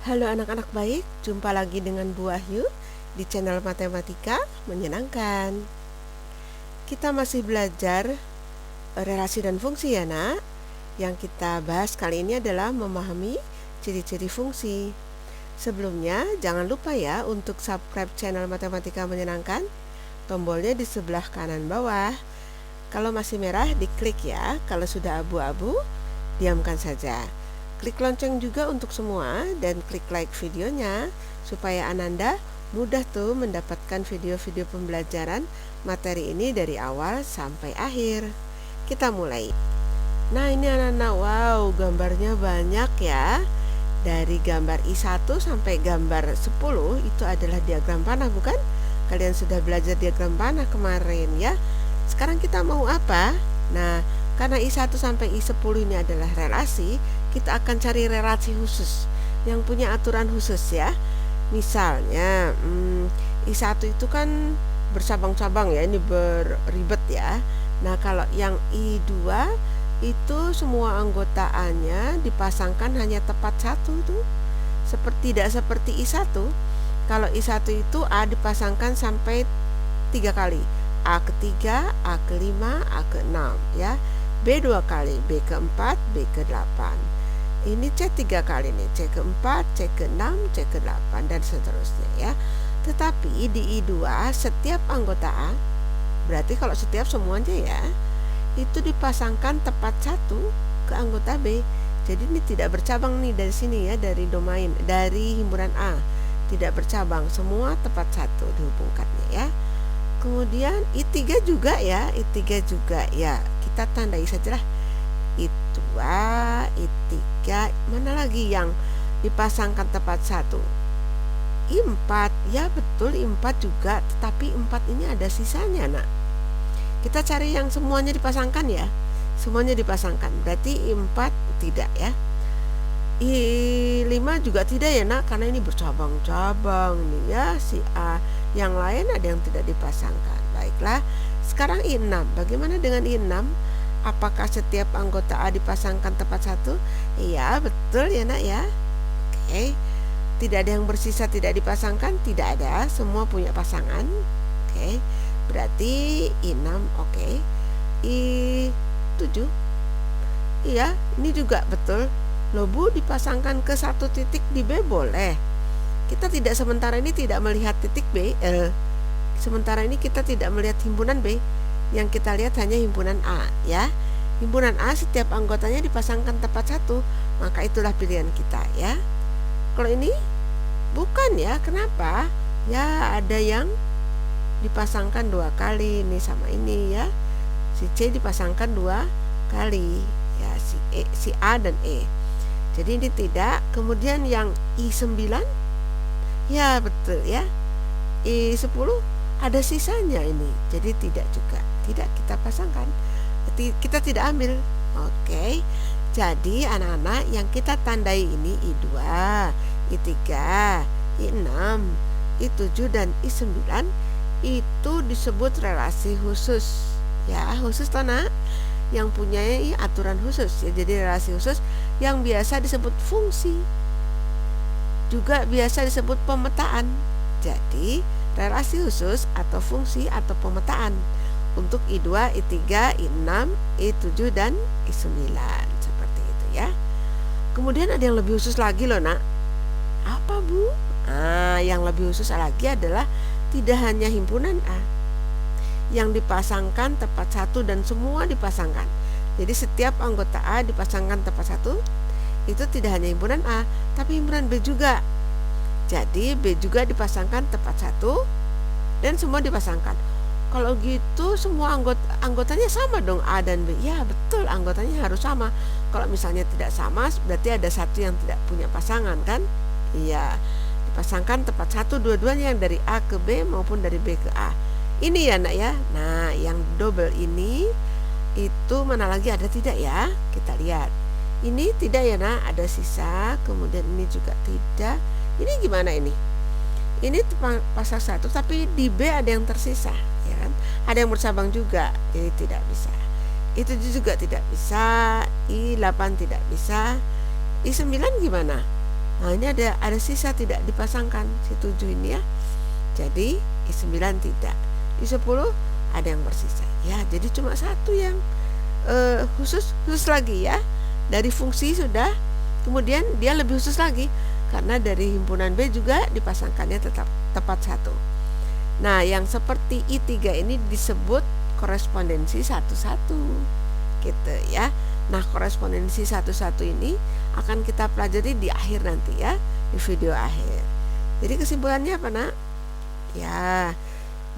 Halo anak-anak baik, jumpa lagi dengan Bu Wahyu di channel Matematika Menyenangkan. Kita masih belajar relasi dan fungsi ya nak. Yang kita bahas kali ini adalah memahami ciri-ciri fungsi. Sebelumnya jangan lupa ya untuk subscribe channel Matematika Menyenangkan. Tombolnya di sebelah kanan bawah. Kalau masih merah diklik ya, kalau sudah abu-abu diamkan saja. Klik lonceng juga untuk semua dan klik like videonya supaya Ananda mudah tuh mendapatkan video-video pembelajaran materi ini dari awal sampai akhir. Kita mulai. Nah ini anak-anak, wow gambarnya banyak ya. Dari gambar I1 sampai gambar 10 itu adalah diagram panah bukan? Kalian sudah belajar diagram panah kemarin ya. Sekarang kita mau apa? Nah karena I1 sampai I10 ini adalah relasi, kita akan cari relasi khusus yang punya aturan khusus ya. Misalnya I1 itu kan bercabang-cabang ya, ini beribet ya. Nah kalau yang I2 itu semua anggotaannya dipasangkan hanya tepat satu tuh. Tidak seperti I1. Kalau I1 itu A dipasangkan sampai 3 kali. A ketiga, A kelima, A keenam ya. B 2 kali, B keempat, B ke-8. Ini C 3 kali nih, C keempat, C ke-6, C ke-8 dan seterusnya ya. Tetapi di I2 setiap anggota A, berarti kalau setiap semuanya ya, itu dipasangkan tepat satu ke anggota B. Jadi ini tidak bercabang nih dari sini ya, dari domain, dari himpunan A. Tidak bercabang, semua tepat satu dihubungkannya ya. Kemudian I3 juga ya, I3 juga ya. Kita tandai sajalah I2, I3, mana lagi yang dipasangkan tepat satu? I4, ya betul I4 juga, tetapi 4 ini ada sisanya nak. Kita cari yang semuanya dipasangkan ya. Semuanya dipasangkan, berarti I4 tidak ya. I5 juga tidak ya nak, karena ini bercabang-cabang nih ya, si A. Yang lain ada yang tidak dipasangkan. Baiklah, sekarang I6, bagaimana dengan I6? Apakah setiap anggota A dipasangkan tepat satu? Iya betul ya nak ya. Oke. Tidak ada yang bersisa tidak dipasangkan? Tidak ada, semua punya pasangan. Oke. Berarti I6 oke. I7. Iya, ini juga betul. Loh Bu, dipasangkan ke satu titik di B boleh. Kita tidak sementara ini tidak melihat titik B. Sementara ini kita tidak melihat himpunan B. Yang kita lihat hanya himpunan A ya. Himpunan A setiap anggotanya dipasangkan tepat satu, maka itulah pilihan kita ya. Kalau ini bukan ya, kenapa? Ya ada yang dipasangkan 2 kali, ini sama ini ya. Si C dipasangkan 2 kali ya, si A dan E. Jadi ini tidak. Kemudian yang I9 ya betul ya. I10 ada sisanya ini, jadi tidak juga, tidak kita pasangkan, kita tidak ambil. Oke. Jadi anak-anak yang kita tandai ini I2, I3, I6, I7 dan I9 itu disebut relasi khusus ya, khusus toh nak, yang punya aturan khusus ya. Jadi relasi khusus yang biasa disebut fungsi, juga biasa disebut pemetaan. Jadi relasi khusus atau fungsi atau pemetaan untuk I2, I3, I6, I7 dan I9 seperti itu ya. Kemudian ada yang lebih khusus lagi loh nak. Apa Bu? Yang lebih khusus lagi adalah tidak hanya himpunan A yang dipasangkan tepat satu dan semua dipasangkan. Jadi setiap anggota A dipasangkan tepat satu, itu tidak hanya himpunan A, tapi himpunan B juga. Jadi B juga dipasangkan tepat satu dan semua dipasangkan. Kalau gitu semua anggotanya sama dong, A dan B. Ya betul, anggotanya harus sama. Kalau misalnya tidak sama, berarti ada satu yang tidak punya pasangan kan? Iya, dipasangkan tepat satu dua-duanya, yang dari A ke B maupun dari B ke A. Ini ya nak ya. Nah yang double ini itu mana lagi, ada tidak ya? Kita lihat. Ini tidak ya nak, ada sisa. Kemudian ini juga tidak. Ini gimana ini? Ini pasang satu, tapi di B ada yang tersisa, ya kan? Ada yang bercabang juga, jadi tidak bisa. Itu juga tidak bisa. I8 tidak bisa. I9 gimana? Nah, ini ada sisa tidak dipasangkan si 7 ini ya. Jadi I9 tidak. I10 ada yang bersisa. Ya, jadi cuma satu yang khusus lagi ya. Dari fungsi sudah, kemudian dia lebih khusus lagi karena dari himpunan B juga dipasangkannya tetap tepat satu. Nah, yang seperti I3 ini disebut korespondensi satu-satu gitu ya. Nah, korespondensi satu-satu ini akan kita pelajari di akhir nanti ya, di video akhir. Jadi kesimpulannya apa, Nak? Ya,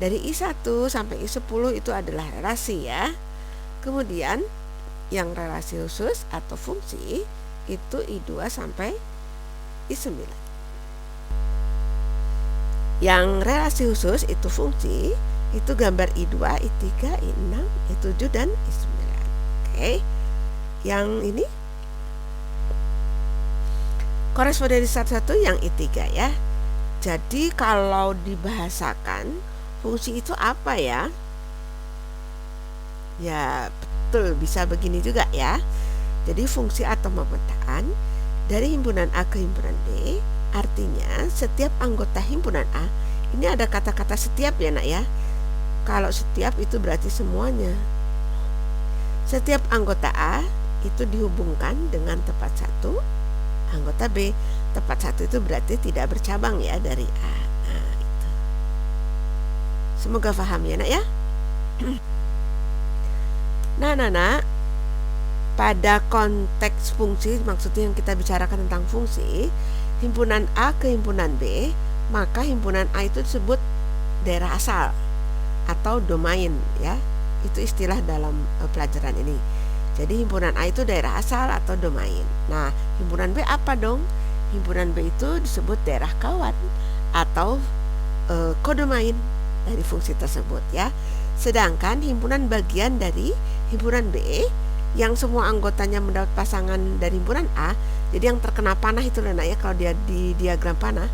dari I1 sampai I10 itu adalah relasi ya. Kemudian yang relasi khusus atau fungsi itu I2 sampai I9. Yang relasi khusus itu fungsi, itu gambar I2, I3, I6, I7 dan I9. Oke. Yang ini korespondensi satu-satu yang I3 ya. Jadi kalau dibahasakan fungsi itu apa ya? Ya betul, bisa begini juga ya. Jadi fungsi atau pemetaan dari himpunan A ke himpunan B, artinya setiap anggota himpunan A, ini ada kata-kata setiap ya Nak ya. Kalau setiap itu berarti semuanya. Setiap anggota A itu dihubungkan dengan tepat satu anggota B. Tepat satu itu berarti tidak bercabang ya dari A. Nah, itu. Semoga paham ya Nak ya. Nah, pada konteks fungsi, maksudnya yang kita bicarakan tentang fungsi, himpunan A ke himpunan B, maka himpunan A itu disebut daerah asal atau domain ya. Itu istilah dalam pelajaran ini. Jadi himpunan A itu daerah asal atau domain. Nah, himpunan B apa dong? Himpunan B itu disebut daerah kawan atau kodomain dari fungsi tersebut ya. Sedangkan himpunan bagian dari himpunan B yang semua anggotanya mendapat pasangan dari himpunan A, jadi yang terkena panah itu Nak ya, kalau dia di diagram panah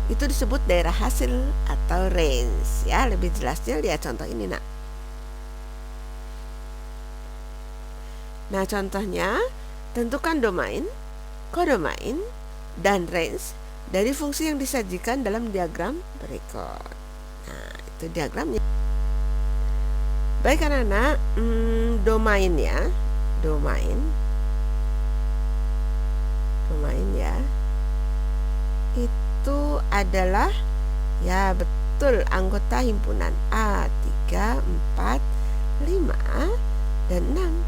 itu disebut daerah hasil atau range ya. Lebih jelasnya lihat contoh ini Nak. Nah, contohnya tentukan domain, kodomain, dan range dari fungsi yang disajikan dalam diagram berikut. Nah, itu diagramnya. Baik anak-anak, domain ya, domain ya, itu adalah ya betul anggota himpunan A 3, 4, 5, dan 6.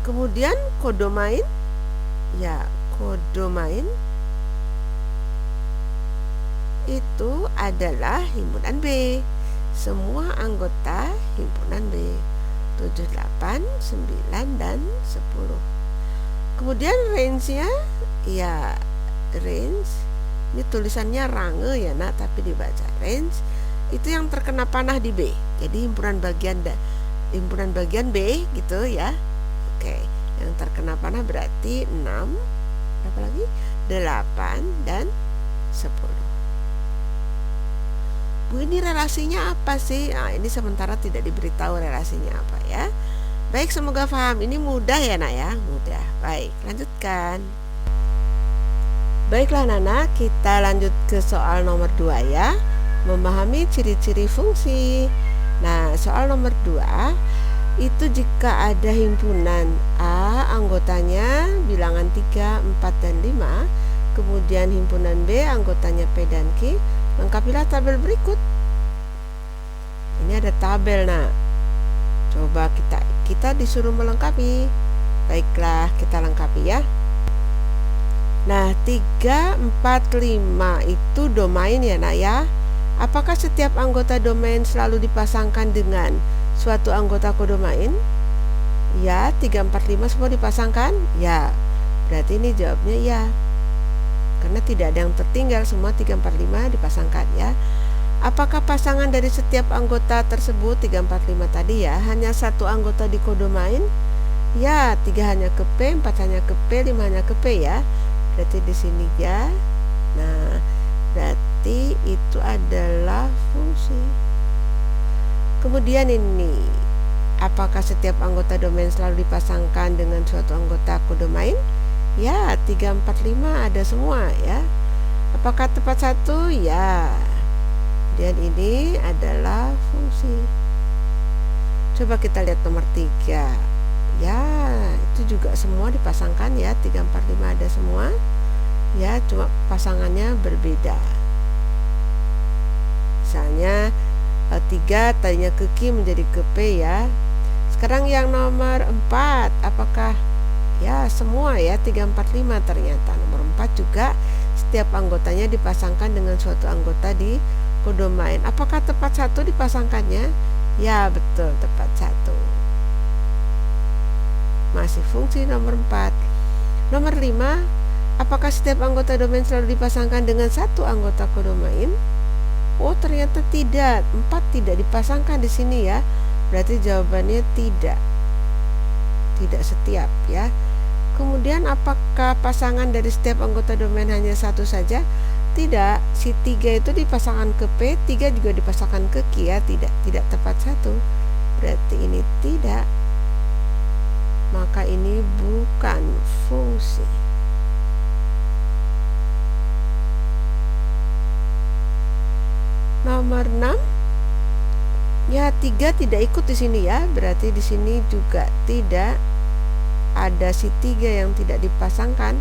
Kemudian kodomain ya, kodomain itu adalah himpunan B, semua anggota himpunan B 7, 8, 9, dan 10. Kemudian range-nya ya, range ini tulisannya range ya Nak, tapi dibaca range, itu yang terkena panah di B. Jadi himpunan bagian B gitu ya. Oke, yang terkena panah berarti 6, berapa lagi? 8 dan 10. Bu, ini relasinya apa sih? Nah, ini sementara tidak diberitahu relasinya apa ya. Baik, semoga paham. Ini mudah ya Nak ya, mudah. Baik, lanjutkan. Baiklah Nana, kita lanjut ke soal nomor 2 ya. Memahami ciri-ciri fungsi. Nah, soal nomor 2 itu jika ada himpunan A, anggotanya bilangan 3, 4, dan 5, kemudian himpunan B, anggotanya P dan Q, lengkapilah tabel berikut. Ini ada tabel Nak. Coba kita disuruh melengkapi. Baiklah, kita lengkapi ya. Nah, 3, 4, 5 itu domain ya Nak ya. Apakah setiap anggota domain selalu dipasangkan dengan suatu anggota kodomain? Ya, 3, 4, 5 semua dipasangkan? Ya, berarti ini jawabnya ya. Karena tidak ada yang tertinggal, semua 3, 4, 5 dipasangkan ya. Apakah pasangan dari setiap anggota tersebut 3, 4, 5 tadi ya, hanya satu anggota di kodomain? Ya, 3 hanya ke P, 4 hanya ke P, 5 hanya ke P ya. Berarti di sini ya. Nah, berarti itu adalah fungsi. Kemudian ini, apakah setiap anggota domain selalu dipasangkan dengan suatu anggota kodomain? Ya, 3, 4, 5 ada semua ya. Apakah tepat 1? Ya. Dan ini adalah fungsi. Coba kita lihat nomor 3. Ya, itu juga semua dipasangkan ya, 3, 4, 5 ada semua. Ya, cuma pasangannya berbeda. Misalnya 3 tadinya ke Q menjadi ke P ya. Sekarang yang nomor 4, apakah ya semua ya, 3, 4, 5 ternyata. Nomor 4 juga setiap anggotanya dipasangkan dengan suatu anggota di kodomain. Apakah tepat 1 dipasangkannya? Ya, betul, tepat 1. Masih fungsi nomor 4. Nomor 5, apakah setiap anggota domain selalu dipasangkan dengan satu anggota kodomain? Oh, ternyata tidak. 4 tidak dipasangkan di sini ya. Berarti jawabannya tidak. Tidak setiap ya. Kemudian apakah pasangan dari setiap anggota domain hanya satu saja? Tidak. Si 3 itu dipasangkan ke P, 3 juga dipasangkan ke Q ya. Tidak tepat 1. Berarti ini tidak. Maka ini bukan fungsi. Nomor 6, ya 3 tidak ikut di sini ya, berarti di sini juga tidak ada si 3 yang tidak dipasangkan.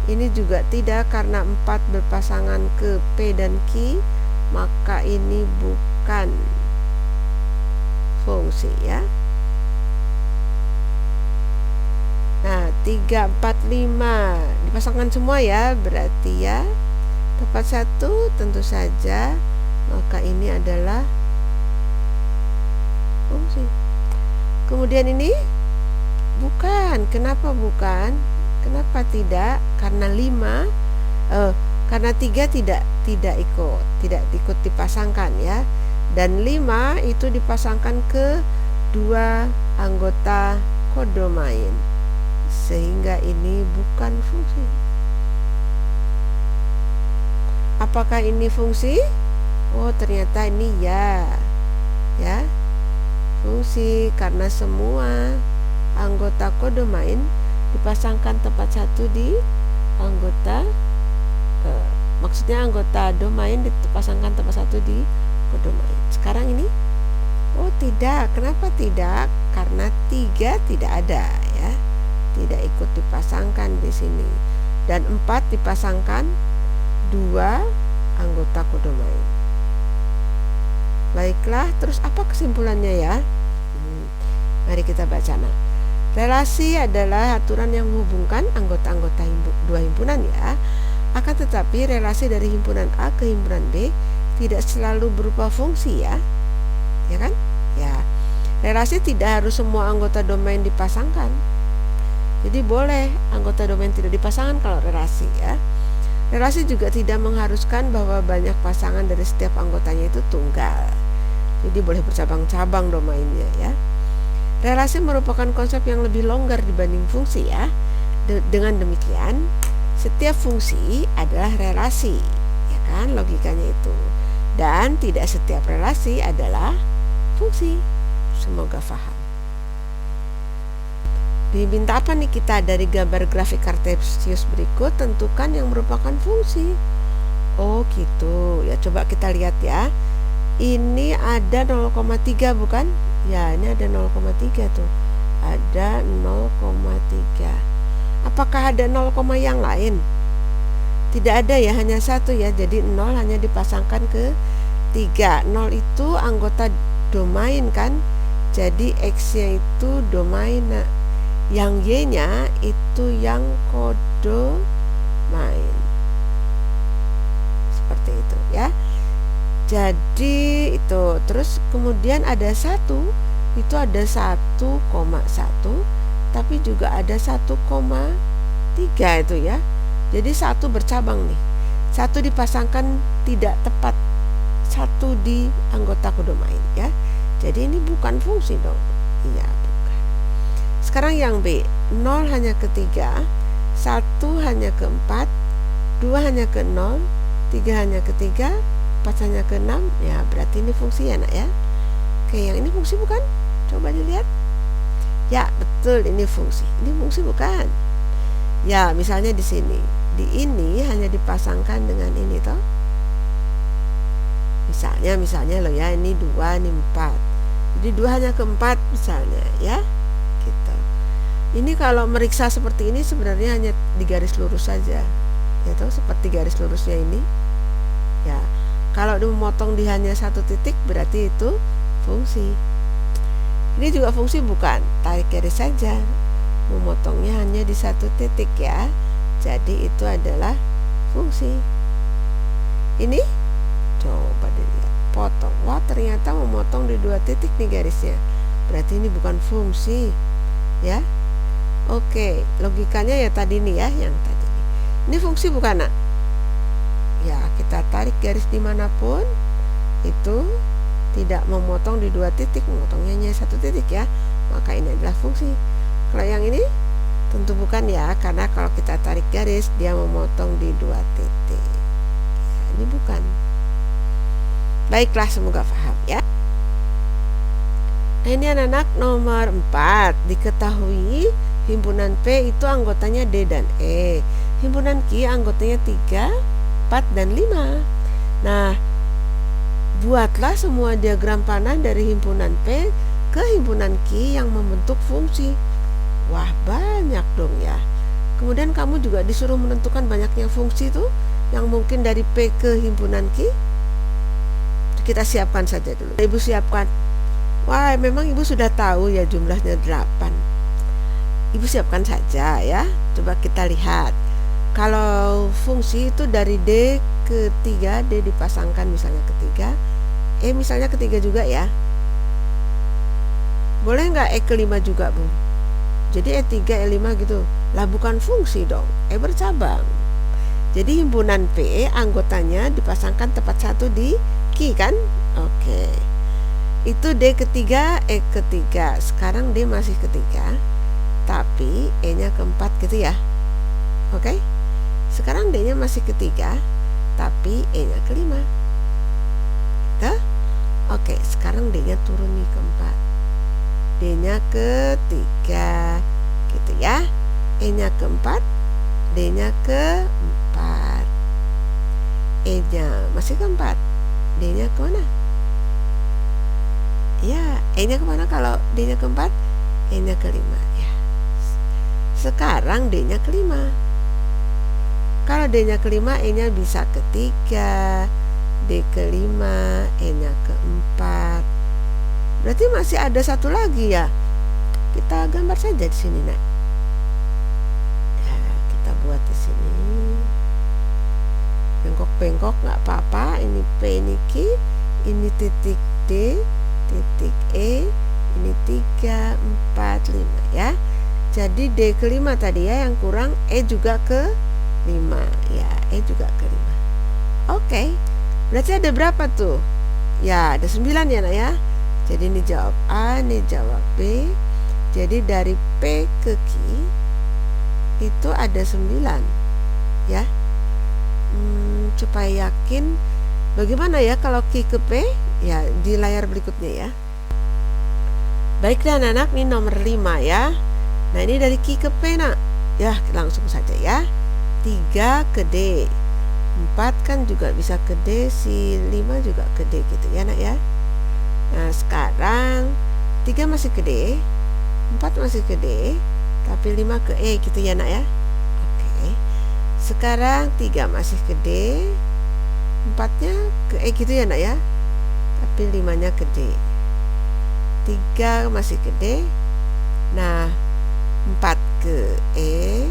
Ini juga tidak karena 4 berpasangan ke P dan Q, maka ini bukan fungsi ya. Nah, 3, 4, 5 dipasangkan semua ya, berarti ya tepat 1 tentu saja. Maka ini adalah fungsi. Kemudian ini bukan. Kenapa bukan? Kenapa tidak? Karena 5 karena 3 tidak ikut dipasangkan ya. Dan 5 itu dipasangkan ke 2 anggota kodomain. Sehingga ini bukan fungsi. Apakah ini fungsi? Oh, ternyata ini ya. Fungsi karena semua anggota kodomain dipasangkan tepat 1 di anggota maksudnya anggota domain dipasangkan tepat 1 di kodomain. Sekarang ini oh tidak. Kenapa tidak? Karena 3 tidak ada ya. Tidak ikut dipasangkan di sini. Dan 4 dipasangkan 2 anggota kodomain. Baiklah, terus apa kesimpulannya ya? Mari kita baca. Nah, relasi adalah aturan yang menghubungkan anggota-anggota dua himpunan ya. Akan tetapi relasi dari himpunan A ke himpunan B tidak selalu berupa fungsi ya. Ya kan? Ya. Relasi tidak harus semua anggota domain dipasangkan. Jadi boleh anggota domain tidak dipasangkan kalau relasi ya. Relasi juga tidak mengharuskan bahwa banyak pasangan dari setiap anggotanya itu tunggal. Jadi boleh bercabang-cabang domainnya ya. Relasi merupakan konsep yang lebih longgar dibanding fungsi ya. Dengan demikian, setiap fungsi adalah relasi, ya kan, logikanya itu. Dan tidak setiap relasi adalah fungsi. Semoga paham. Diminta apa nih kita dari gambar grafik kartesius berikut? Tentukan yang merupakan fungsi. Oh gitu. Ya coba kita lihat ya. Ini ada 0,3 bukan? Ya, ini ada 0,3 tuh. Ada 0,3. Apakah ada 0, yang lain? Tidak ada ya, hanya satu ya. Jadi 0 hanya dipasangkan ke 3. 0 itu anggota domain kan? Jadi X-nya itu domain. Nah, yang Y-nya itu yang kodomain. Seperti itu ya. Jadi itu, terus kemudian ada 1, itu ada 1,1, tapi juga ada 1,3 itu ya. Jadi 1 bercabang nih. 1 dipasangkan tidak tepat 1 di anggota kodomain ya. Jadi ini bukan fungsi dong. Iya, bukan. Sekarang yang B, 0 hanya ke 3, 1 hanya ke 4, 2 hanya ke 0, 3 hanya ke 3, 4 hanya ke 6, ya berarti ini fungsi ya nak ya. Oke, yang ini fungsi bukan? Coba dilihat. Ya betul, ini fungsi. Ini fungsi bukan? Ya, misalnya di sini. Di ini hanya dipasangkan dengan ini toh. Misalnya loh ya, ini 2, ini 4. Jadi 2 hanya ke 4 misalnya ya. Gitu. Ini kalau meriksa seperti ini sebenarnya hanya di garis lurus saja. Ya toh, seperti garis lurusnya ini. Ya. Kalau memotong di hanya satu titik berarti itu fungsi. Ini juga fungsi bukan? Tarik garis saja. Memotongnya hanya di satu titik ya. Jadi itu adalah fungsi. Ini coba dilihat, potong. Wah, ternyata memotong di 2 titik nih garisnya. Berarti ini bukan fungsi ya. Oke, logikanya ya tadi nih ya, yang tadi. Ini fungsi bukan, Nak? Ya, kita tarik garis dimanapun itu tidak memotong di 2 titik, memotongnya hanya 1 titik ya. Maka ini adalah fungsi. Kalau yang ini tentu bukan ya, karena kalau kita tarik garis dia memotong di 2 titik ya, ini bukan. Baiklah, semoga paham ya. Nah, ini anak-anak nomor 4. Diketahui himpunan P itu anggotanya D dan E, himpunan Q anggotanya 3, 4, dan 5. Nah, buatlah semua diagram panah dari himpunan P ke himpunan Q yang membentuk fungsi. Wah, banyak dong ya. Kemudian kamu juga disuruh menentukan banyaknya fungsi tuh yang mungkin dari P ke himpunan Q. Kita siapkan saja dulu. Ibu siapkan. Wah, memang ibu sudah tahu ya jumlahnya 8. Ibu siapkan saja ya. Coba kita lihat. Kalau fungsi itu dari D ke 3, D dipasangkan misalnya ke 3, E misalnya ke 3 juga ya. Boleh nggak E ke 5 juga, Bu? Jadi E3, E5 gitu. Lah bukan fungsi dong, E bercabang. Jadi himpunan P anggotanya dipasangkan tepat satu di Q kan? Oke. Itu D ketiga, E ketiga. Sekarang D masih ketiga, tapi E-nya keempat gitu ya. Oke. Sekarang D-nya masih ketiga, tapi E-nya kelima. Gitu? Oke, sekarang D-nya turun nih keempat. D-nya ketiga gitu ya. E-nya keempat, D-nya keempat. E-nya masih keempat, D-nya kemana? Ya, E-nya kemana kalau D-nya keempat? E-nya kelima ya. Sekarang D-nya kelima. Kalau D-nya kelima, E-nya bisa ketiga, D kelima, E-nya keempat. Berarti masih ada satu lagi ya. Kita gambar saja di sini, Nak. Ya, kita buat di sini. Bengkok-bengkok nggak apa-apa. Ini P, ini Q, ini titik D, titik E, ini 3, 4, 5 ya. Jadi D kelima tadi ya yang kurang, E juga ke 5 ya, E juga ke 5. Oke. Berarti ada berapa tuh? Ya, ada 9 ya, Nak ya. Jadi ini jawab A, ini jawab B. Jadi dari P ke Q itu ada 9 ya. Supaya yakin, bagaimana ya kalau Q ke P? Ya, di layar berikutnya ya. Baiklah anak-anak, ini nomor 5 ya. Nah, ini dari Q ke P, Nak. Ya, langsung saja ya. 3 ke D, 4 kan juga bisa ke D, si 5 juga ke D gitu ya, Nak ya. Nah, sekarang 3 masih ke D, 4 masih ke D, tapi 5 ke E gitu ya, Nak ya. Oke. Sekarang 3 masih ke D, 4-nya ke E gitu ya, Nak ya. Tapi 5-nya ke D. 3 masih ke D. Nah, 4 ke E,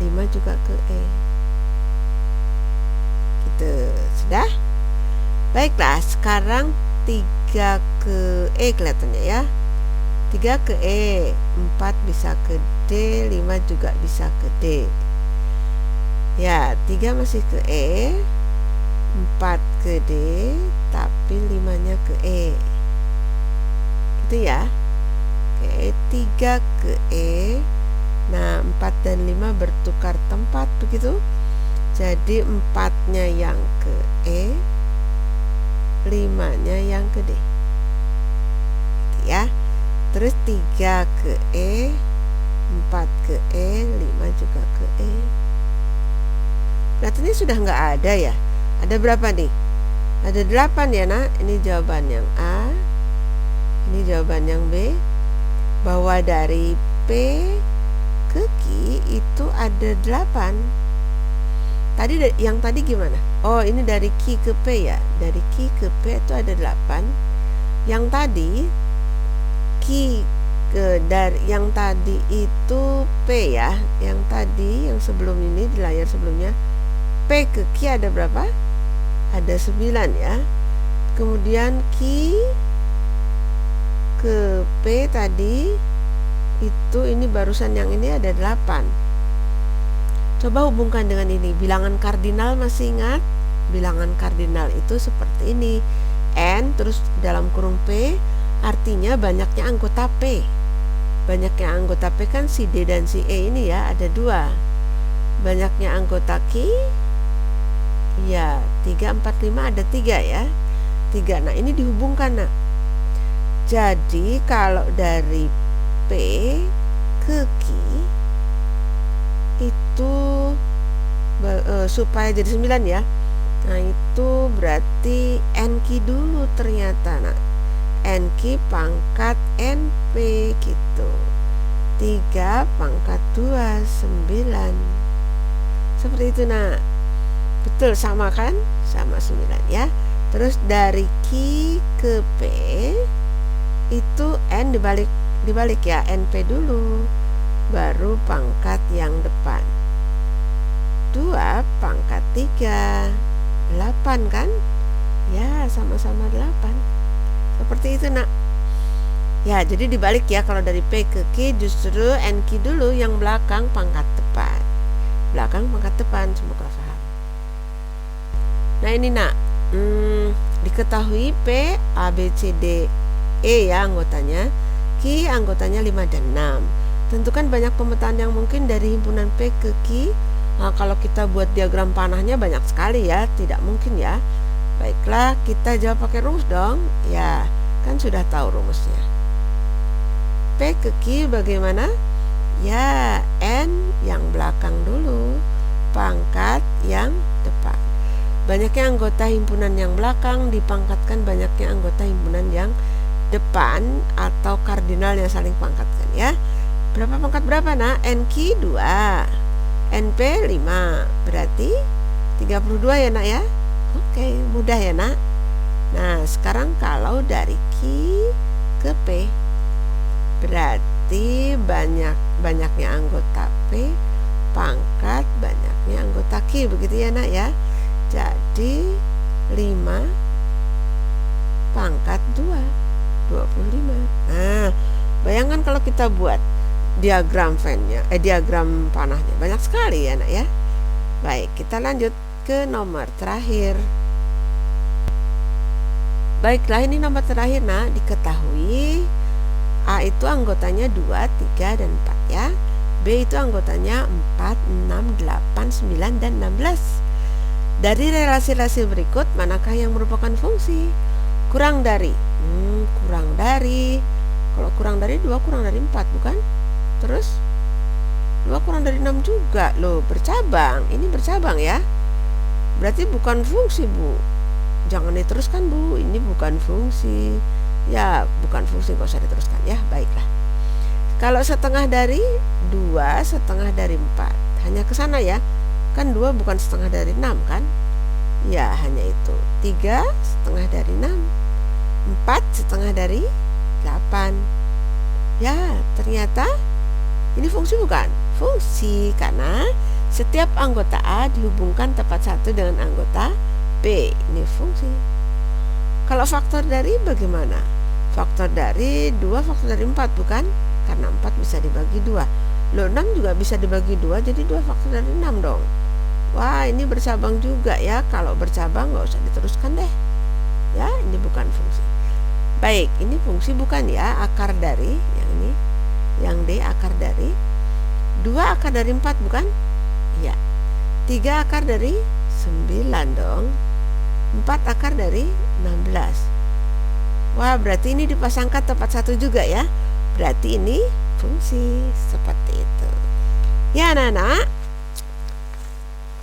5 juga ke E. Gitu. Sudah? Baiklah, sekarang 3 ke E kelihatannya ya. 3 ke E, 4 bisa ke D, 5 juga bisa ke D. Ya, 3 masih ke E, 4 ke D, tapi 5-nya ke E. Gitu ya. Oke, 3 ke E. Nah, 4 dan 5 bertukar tempat begitu. Jadi 4-nya yang ke E, 5-nya yang ke D. Gitu ya. Terus 3 ke E, 4 ke E, 5 juga ke E. Berarti ini sudah nggak ada ya. Ada berapa nih? Ada 8 ya nak. Ini jawaban yang A, ini jawaban yang B. Bahwa dari P ke Q itu ada 8. Tadi yang tadi gimana? Oh, ini dari Q ke P ya. Dari Q ke P itu ada 8. Yang tadi Q dari yang tadi itu P ya. Yang tadi yang sebelum ini di layar sebelumnya P ke Q ada berapa? Ada 9 ya. Kemudian Q ke P tadi itu ini barusan yang ini ada 8. Coba hubungkan dengan ini. Bilangan kardinal masih ingat? Bilangan kardinal itu seperti ini. N terus dalam kurung P artinya banyaknya anggota P. Banyaknya anggota P kan si D dan si E ini ya, ada 2. Banyaknya anggota Q ya 3, 4, 5 ada 3 ya. 3. Nah ini dihubungkan nak. Jadi kalau dari P ke Q itu supaya jadi 9 ya. Nah itu berarti NQ dulu ternyata nak. NQ pangkat NP gitu. 3 pangkat 2 9. Seperti itu nak. Betul, sama kan? Sama 9 ya. Terus dari Q ke P itu N dibalik ya, NP dulu baru pangkat yang depan. 2 pangkat 3 8 kan? Ya, sama-sama 8. Seperti itu nak. Ya, jadi dibalik ya. Kalau dari P ke Q justru NQ dulu yang belakang pangkat depan. Belakang pangkat depan, semoga paham. Nah ini nak, diketahui P, A, B, C, D, E ya anggotanya. Q anggotanya 5 dan 6. Tentukan banyak pemetaan yang mungkin dari himpunan P ke Q. Nah, kalau kita buat diagram panahnya banyak sekali ya, tidak mungkin ya. Baiklah, kita jawab pakai rumus dong. Ya, kan sudah tahu rumusnya. P ke Q bagaimana? Ya, N yang belakang dulu, pangkat yang depan. Banyaknya anggota himpunan yang belakang dipangkatkan banyaknya anggota himpunan yang depan atau kardinal yang saling pangkatkan ya. Berapa pangkat berapa nak? NQ 2, NP 5, berarti 32 ya nak ya. Oke, mudah ya nak. Nah sekarang kalau dari Q ke P berarti banyaknya anggota P pangkat banyaknya anggota Q, begitu ya nak ya. Jadi 5 pangkat 2 25. Nah bayangkan kalau kita buat diagram diagram panahnya banyak sekali ya nak ya. Baik, kita lanjut ke nomor terakhir. Baiklah, ini nomor terakhir nak. Diketahui A itu anggotanya 2, 3, dan 4 ya. B itu anggotanya 4, 6, 8, 9, dan 16. Dari relasi-relasi berikut manakah yang merupakan fungsi? Kurang dari kalau kurang dari 2 kurang dari 4 bukan? Terus 2 kurang dari 6 juga loh, bercabang. Ini bercabang ya. Berarti bukan fungsi bu. Jangan diteruskan bu, ini bukan fungsi. Ya bukan fungsi, gak usah diteruskan ya. Baiklah. Kalau setengah dari 2 setengah dari 4, hanya ke sana ya. Kan 2 bukan setengah dari 6 kan? Ya hanya itu. 3 setengah dari 6, 4 setengah dari 8. Ya ternyata ini fungsi bukan? Fungsi, karena setiap anggota A dihubungkan tepat satu dengan anggota B. Ini fungsi. Kalau faktor dari bagaimana? Faktor dari 2 faktor dari 4 bukan? Karena 4 bisa dibagi 2. Loh 6 juga bisa dibagi 2, jadi 2 faktor dari 6 dong. Wah ini bercabang juga ya. Kalau bercabang gak usah diteruskan deh ya, ini bukan fungsi. Baik, ini fungsi bukan ya. Akar dari yang ini, yang D akar dari 2 akar dari 4 bukan? Ya. 3 akar dari 9 dong. 4 akar dari 16. Wah berarti ini dipasangkan tepat satu juga ya. Berarti ini fungsi, seperti itu. Ya anak-anak,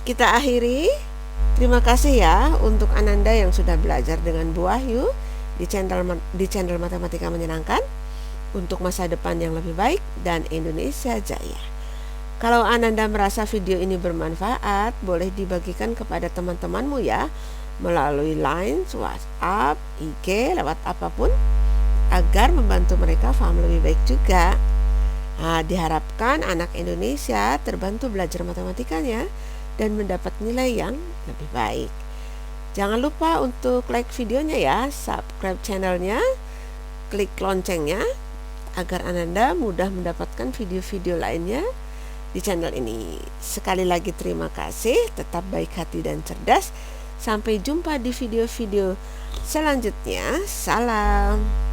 kita akhiri. Terima kasih ya untuk Ananda yang sudah belajar dengan Bu Wahyu di channel Matematika Menyenangkan untuk masa depan yang lebih baik dan Indonesia Jaya. Kalau Ananda merasa video ini bermanfaat, boleh dibagikan kepada teman-temanmu ya, melalui Line, WhatsApp, IG, lewat apapun, agar membantu mereka paham lebih baik juga. Nah, diharapkan anak Indonesia terbantu belajar matematikanya dan mendapat nilai yang lebih baik. Jangan lupa untuk like videonya ya, subscribe channelnya, klik loncengnya, agar Ananda mudah mendapatkan video-video lainnya di channel ini. Sekali lagi terima kasih, tetap baik hati dan cerdas. Sampai jumpa di video-video selanjutnya. Salam.